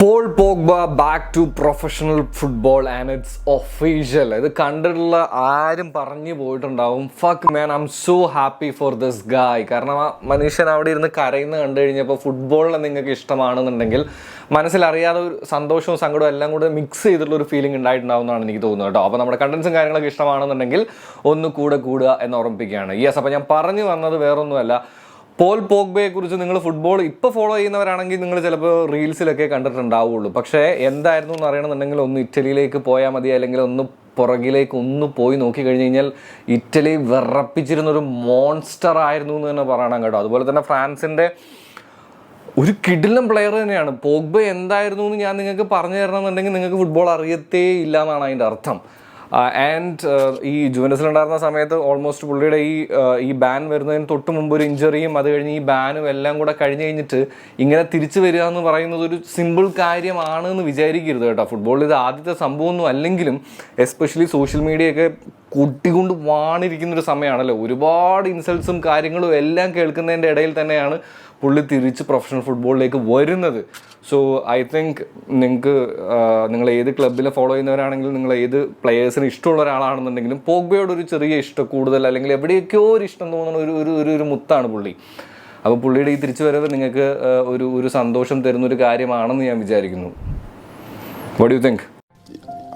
Paul Pogba back to professional football and it's official. ഇത് കണ്ടിട്ടുള്ള ആരും പറഞ്ഞു പോയിട്ടുണ്ടാവും fuck man, I'm so happy for this guy. കാരണം ആ മനുഷ്യൻ അവിടെ ഇരുന്ന് കരയുന്നത് കണ്ടു കഴിഞ്ഞപ്പോൾ ഫുട്ബോളിനെ നിങ്ങൾക്ക് ഇഷ്ടമാണെന്നുണ്ടെങ്കിൽ മനസ്സിലറിയാതെ ഒരു സന്തോഷവും സങ്കടവും എല്ലാം കൂടെ മിക്സ് ചെയ്തിട്ടുള്ള ഒരു ഫീലിംഗ് ഉണ്ടായിട്ടുണ്ടാവുന്നതാണ് എനിക്ക് തോന്നുന്നത് കേട്ടോ. അപ്പോൾ നമ്മുടെ കണ്ടൻസും കാര്യങ്ങളൊക്കെ ഇഷ്ടമാണെന്നുണ്ടെങ്കിൽ ഒന്ന് കൂടെ കൂടുക എന്ന് ഓർമ്മിപ്പിക്കുകയാണ്. യെസ്, അപ്പോൾ ഞാൻ പറഞ്ഞു വന്നത് വേറൊന്നുമല്ല, പോൾ പോഗ്ബയെ കുറിച്ച് നിങ്ങൾ ഫുട്ബോൾ ഇപ്പോൾ ഫോളോ ചെയ്യുന്നവരാണെങ്കിൽ നിങ്ങൾ ചിലപ്പോൾ റീൽസിലൊക്കെ കണ്ടിട്ടുണ്ടാവുള്ളൂ. പക്ഷേ എന്തായിരുന്നു എന്ന് അറിയണമെന്നുണ്ടെങ്കിൽ ഒന്ന് ഇറ്റലിയിലേക്ക് പോയാൽ മതി, അല്ലെങ്കിൽ ഒന്ന് പുറകിലേക്ക് ഒന്ന് പോയി നോക്കി കഴിഞ്ഞ് കഴിഞ്ഞാൽ ഇറ്റലി വിറപ്പിച്ചിരുന്നൊരു മോൺസ്റ്റർ ആയിരുന്നു എന്ന് തന്നെ പറയണം കേട്ടോ. അതുപോലെ തന്നെ ഫ്രാൻസിൻ്റെ ഒരു കിടിലൻ പ്ലെയർ തന്നെയാണ് പോഗ്ബ. എന്തായിരുന്നു എന്ന് ഞാൻ നിങ്ങൾക്ക് പറഞ്ഞു തരണമെന്നുണ്ടെങ്കിൽ നിങ്ങൾക്ക് ഫുട്ബോൾ അറിയത്തേ ഇല്ല എന്നാണ് അതിൻ്റെ അർത്ഥം. ആൻഡ് ഈ ജുവനസിലുണ്ടായിരുന്ന സമയത്ത് ഓൾമോസ്റ്റ് പുള്ളിയുടെ ഈ ബാൻ വരുന്നതിന് തൊട്ട് മുമ്പ് ഒരു ഇഞ്ചറിയും അത് കഴിഞ്ഞ് ഈ ബാനും എല്ലാം കൂടെ കഴിഞ്ഞ് കഴിഞ്ഞിട്ട് ഇങ്ങനെ തിരിച്ചു വരിക എന്ന് പറയുന്നത് ഒരു സിമ്പിൾ കാര്യമാണ് എന്ന് വിചാരിക്കരുത് കേട്ടോ. ഫുട്ബോളിൽ ഇത് ആദ്യത്തെ സംഭവമൊന്നും അല്ലെങ്കിലും എസ്പെഷ്യലി സോഷ്യൽ മീഡിയയൊക്കെ കുട്ടികൊണ്ട് വാണിരിക്കുന്നൊരു സമയമാണല്ലോ. ഒരുപാട് ഇൻസൾട്ട്സും കാര്യങ്ങളും എല്ലാം കേൾക്കുന്നതിൻ്റെ ഇടയിൽ തന്നെയാണ് പുള്ളി തിരിച്ച് പ്രൊഫഷണൽ ഫുട്ബോളിലേക്ക് വരുന്നത്. സോ ഐ തിങ്ക് നിങ്ങൾ ഏത് ക്ലബ്ബിൽ ഫോളോ ചെയ്യുന്നവരാണെങ്കിലും നിങ്ങൾ ഏത് പ്ലെയേഴ്സിന് ഇഷ്ടമുള്ള ഒരാളാണെന്നുണ്ടെങ്കിലും പോഗ്ബയോട് ഒരു ചെറിയ ഇഷ്ടം കൂടുതൽ, അല്ലെങ്കിൽ എവിടെയൊക്കെയോ ഒരു ഇഷ്ടം തോന്നുന്ന ഒരു മുത്താണ് പുള്ളി. അപ്പോൾ പുള്ളിയുടെ ഈ തിരിച്ചു വരവ് നിങ്ങൾക്ക് ഒരു സന്തോഷം തരുന്നൊരു കാര്യമാണെന്ന് ഞാൻ വിചാരിക്കുന്നു. What do you think?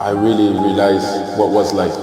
I really realized what was like